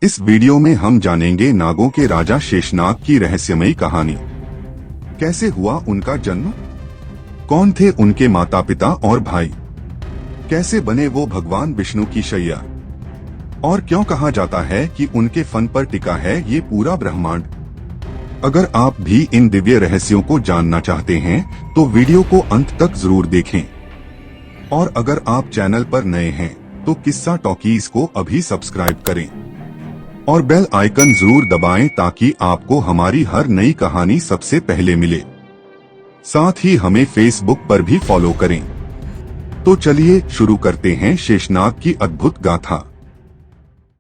इस वीडियो में हम जानेंगे नागों के राजा शेषनाग की रहस्यमयी कहानी। कैसे हुआ उनका जन्म, कौन थे उनके माता पिता और भाई, कैसे बने वो भगवान विष्णु की शैया, और क्यों कहा जाता है कि उनके फन पर टिका है ये पूरा ब्रह्मांड। अगर आप भी इन दिव्य रहस्यों को जानना चाहते हैं तो वीडियो को अंत तक जरूर देखें। और अगर आप चैनल पर नए हैं तो किस्सा टॉकीज को अभी सब्सक्राइब करें और बेल आइकन जरूर दबाएं ताकि आपको हमारी हर नई कहानी सबसे पहले मिले। साथ ही हमें फेसबुक पर भी फॉलो करें। तो चलिए शुरू करते हैं शेषनाग की अद्भुत गाथा।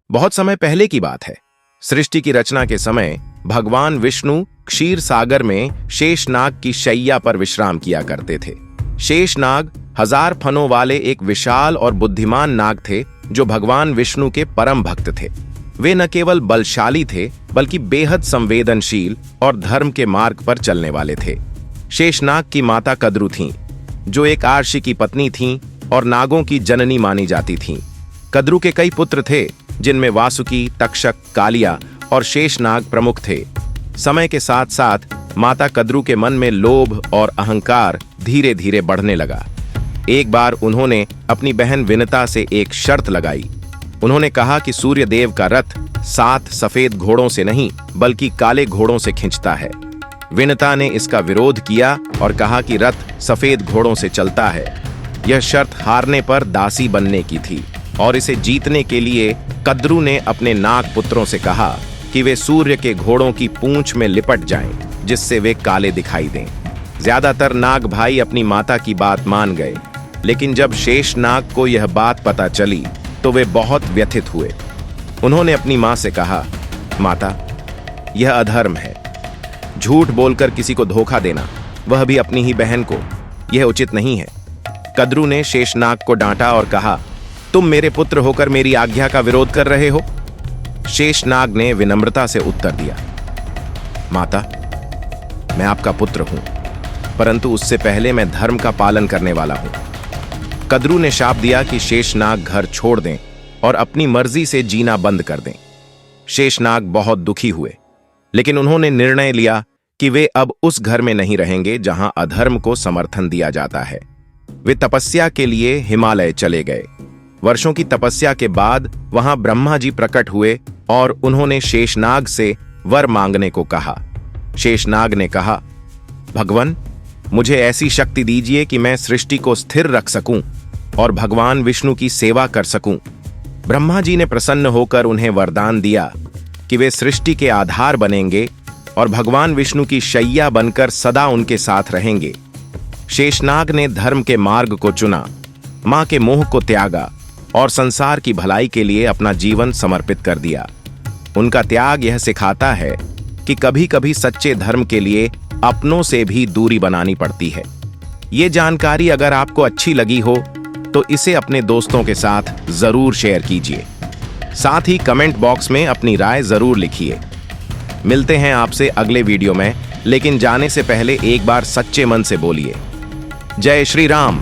बहुत समय पहले की बात है। सृष्टि की रचना के समय भगवान विष्णु क्षीर सागर में शेषनाग की शैया पर विश्राम किया करते थे। शेषनाग 1000 फनों वाले एक विशाल और बुद्धिमान नाग थे जो भगवान विष्णु के परम भक्त थे। वे न केवल बलशाली थे बल्कि बेहद संवेदनशील और धर्म के मार्ग पर चलने वाले थे। शेषनाग की माता कद्रु थीं, जो एक आर्षि की पत्नी थीं और नागों की जननी मानी जाती थीं। कद्रु के कई पुत्र थे जिनमें वासुकी, तक्षक, कालिया और शेषनाग प्रमुख थे। समय के साथ साथ माता कद्रु के मन में लोभ और अहंकार धीरे धीरे बढ़ने लगा। एक बार उन्होंने अपनी बहन विनता से एक शर्त लगाई। उन्होंने कहा कि सूर्य देव का रथ 7 सफेद घोड़ों से नहीं बल्कि काले घोड़ों से खिंचता है। विनता ने इसका विरोध किया और कहा कि रथ सफेद घोड़ों से चलता है। यह शर्त हारने पर दासी बनने की थी और इसे जीतने के लिए कद्रु ने अपने नाग पुत्रों से कहा कि वे सूर्य के घोड़ों की पूंछ में लिपट जाएं, जिससे वे काले दिखाई दें। ज्यादातर नाग भाई अपनी माता की बात मान गए, लेकिन जब शेषनाग को यह बात पता चली तो वे बहुत व्यथित हुए। उन्होंने अपनी मां से कहा, माता, यह अधर्म है। झूठ बोलकर किसी को धोखा देना, वह भी अपनी ही बहन को, यह उचित नहीं है। कद्रु ने शेषनाग को डांटा और कहा, तुम मेरे पुत्र होकर मेरी आज्ञा का विरोध कर रहे हो। शेषनाग ने विनम्रता से उत्तर दिया, माता, मैं आपका पुत्र हूं, परंतु उससे पहले मैं धर्म का पालन करने वाला हूं। कद्रु ने शाप दिया कि शेषनाग घर छोड़ दें और अपनी मर्जी से जीना बंद कर दें। शेषनाग बहुत दुखी हुए, लेकिन उन्होंने निर्णय लिया कि वे अब उस घर में नहीं रहेंगे जहां अधर्म को समर्थन दिया जाता है। वे तपस्या के लिए हिमालय चले गए। वर्षों की तपस्या के बाद वहां ब्रह्मा जी प्रकट हुए और उन्होंने शेषनाग से वर मांगने को कहा। शेषनाग ने कहा, भगवान, मुझे ऐसी शक्ति दीजिए कि मैं सृष्टि को स्थिर रख सकूं और भगवान विष्णु की सेवा कर सकूं। ब्रह्मा जी ने प्रसन्न होकर उन्हें वरदान दिया कि वे सृष्टि के आधार बनेंगे और भगवान विष्णु की शैया बनकर सदा उनके साथ रहेंगे। शेषनाग ने धर्म के मार्ग को चुना, मां के मोह को त्यागा और संसार की भलाई के लिए अपना जीवन समर्पित कर दिया। उनका त्याग यह सिखाता है कि कभी कभी सच्चे धर्म के लिए अपनों से भी दूरी बनानी पड़ती है। ये जानकारी अगर आपको अच्छी लगी हो तो इसे अपने दोस्तों के साथ जरूर शेयर कीजिए। साथ ही कमेंट बॉक्स में अपनी राय जरूर लिखिए। मिलते हैं आपसे अगले वीडियो में, लेकिन जाने से पहले एक बार सच्चे मन से बोलिए, जय श्री राम।